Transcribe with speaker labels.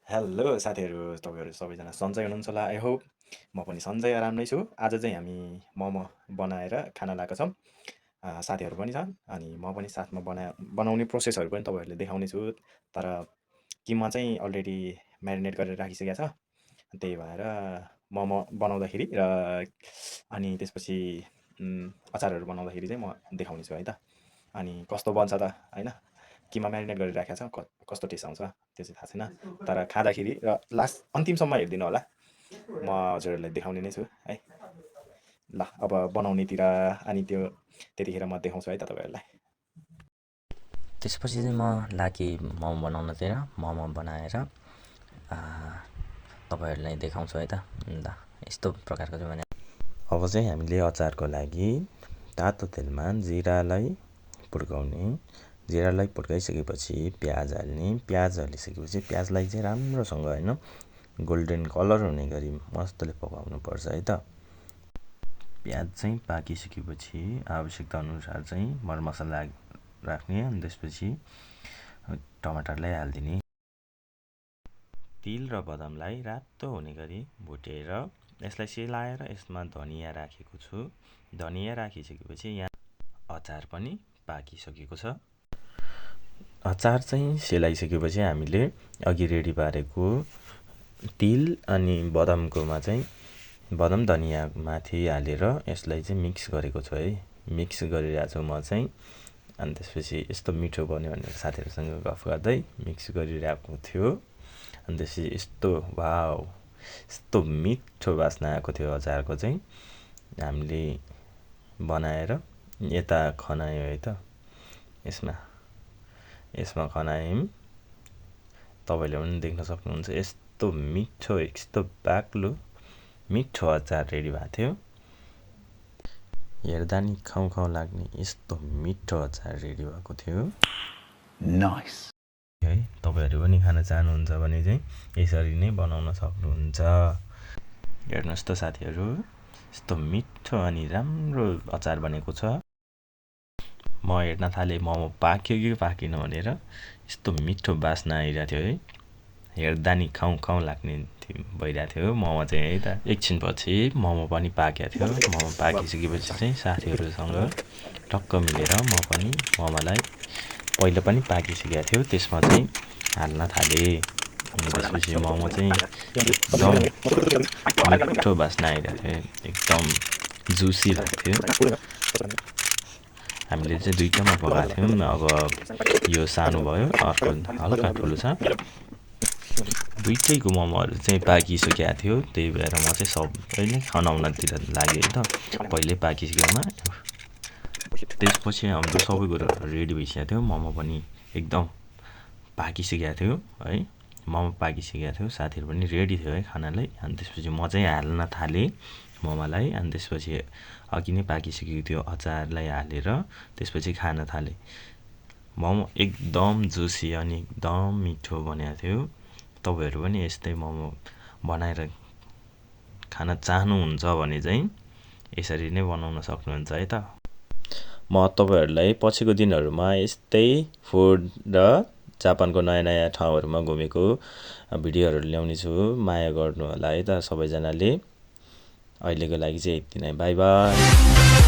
Speaker 1: Hello साथीहरू, तपाईँहरू सबैजना सन्चै हुनुहुन्छ होला। आई होप म पनि सन्चै आराम नै छु। आज चाहिँ हामी मोमो बनाएर खान लागेका छौँ। साथीहरू पनि छन् अनि म पनि साथमा बनाउने प्रोसेसहरू पनि तपाईँहरूले देखाउने छु। तर किमा चाहिँ अलरेडी म्यारिनेट गरेर राखिसकेको छ। त्यही भएर मोमो बनाउँदाखेरि र अनि त्यसपछि अचारहरू बनाउँदाखेरि चाहिँ म देखाउने छु है त। अनि कस्तो बन्छ त होइन, किमा म्यारिनेट गरेर राखेको छ कस्तो टेस्ट आउँछ त्यो चाहिँ थाहा छैन। तर खाँदाखेरि र लास्ट अन्तिमसम्म हेरिदिनु होला, म हजुरहरूलाई देखाउने नै छु है। ल अब बनाउनेतिर अनि त्यतिखेर म देखाउँछु है त तपाईँहरूलाई।
Speaker 2: त्यसपछि चाहिँ म लागे मोमो बनाउनतिर मोमो बनाएर तपाईँहरूलाई देखाउँछु है त। ल यस्तो प्रकारको चाहिँ भने अब चाहिँ हामीले अचारको लागि तातो तेलमा जिरालाई पुड्काइसकेपछि प्याज हाल्ने। प्याज हालिसकेपछि प्याजलाई चाहिँ राम्रोसँग होइन गोल्डन कलर हुने गरी मजाले पकाउनु पर्छ है त। प्याज चाहिँ पाकिसकेपछि आवश्यकता अनुसार चाहिँ मरमसला राख्ने अनि त्यसपछि टमाटरलाई हालिदिने। तिल र बदामलाई रातो हुने गरी भुटेर यसलाई सेलाएर यसमा धनियाँ राखेको छु। धनियाँ राखिसकेपछि यहाँ अचार पनि पाकिसकेको छ। अचार चाहिँ सेलाइसकेपछि हामीले अघि रेडी पारेको तिल अनि बदामकोमा चाहिँ बदाम धनियाँ माथि हालेर यसलाई चाहिँ मिक्स गरेको छु है। मिक्स गरिरहेको छु म चाहिँ। अनि त्यसपछि यस्तो मिठो बन्यो भनेर साथीहरूसँग गफ गर्दै मिक्स गरिरहेको थियो। अनि त्यसपछि यस्तो वाउ यस्तो मिठो बास्ना आएको थियो अचारको चाहिँ। हामीले बनाएर यता खनायो है त। यसमा खनायौँ, तपाईँले पनि देख्न सक्नुहुन्छ। यस्तो मिठो यस्तो बाक्लो मिठो अचार रेडी भएको थियो। हेर्दा नि खाउँ खाउँ लाग्ने यस्तो मिठो अचार रेडी भएको थियो। नाइस है, तपाईँहरू पनि खान चाहनुहुन्छ भने चाहिँ यसरी नै बनाउन सक्नुहुन्छ। हेर्नुहोस् त साथीहरू, यस्तो मिठो अनि राम्रो अचार बनेको छ। म हेर्न थालेँ मोमो पाक्यो कि पाकेन भनेर। यस्तो मिठो बास्ना आइरहेको थियो है। हेर्दा नि खाउँ खाउँ लाग्ने भइरहेको थियो मोमो चाहिँ है त। एकछिनपछि मोमो पनि पाकेको थियो। मोमो पाकिसकेपछि चाहिँ साथीहरूसँग टक्क मिलेर म पनि मोमोलाई पहिला पनि पाकिसकेको थियो त्यसमा चाहिँ हाल्न थालेँ। अनि त्यसपछि मोमो चाहिँ एकदम मिठो बास्ना आइरहेको थियो, एकदम जुसी भएको थियो। हामीले चाहिँ दुईटामा पकाएको थियौँ। अब यो सानो भयो, अर्को हल्का ठुलो छ। दुईटैको मोमोहरू चाहिँ पाकिसकेको थियो। त्यही भएर म चाहिँ सबैले खनाउनतिर लागेँ है त। पहिल्यै पाकिसकेकोमा त्यसपछि हाम्रो सबै कुरो रेडी भइसकेको थियो। मोमो पनि एकदम पाकिसकेको थियो है। मोमो पाकिसकेको थियो, साथीहरू पनि रेडी थियो है खानालाई। अनि त्यसपछि म चाहिँ हाल्न थालेँ मोमोलाई। अनि त्यसपछि अघि नै पाकिसकेको थियो अचारलाई हालेर त्यसपछि खान थालेँ। मोमो एकदम जुसी अनि एकदम मिठो बनेको थियो। तपाईँहरू पनि यस्तै मोमो बनाएर खान चाहनुहुन्छ भने चाहिँ यसरी नै बनाउन सक्नुहुन्छ है त। म तपाईँहरूलाई पछिको दिनहरूमा यस्तै फुड र जापानको नयाँ नयाँ ठाउँहरूमा घुमेको भिडियोहरू ल्याउने छु। माया गर्नु होला है त सबैजनाले। अहिलेको लागि चाहिँ यति नै, बाई बाई।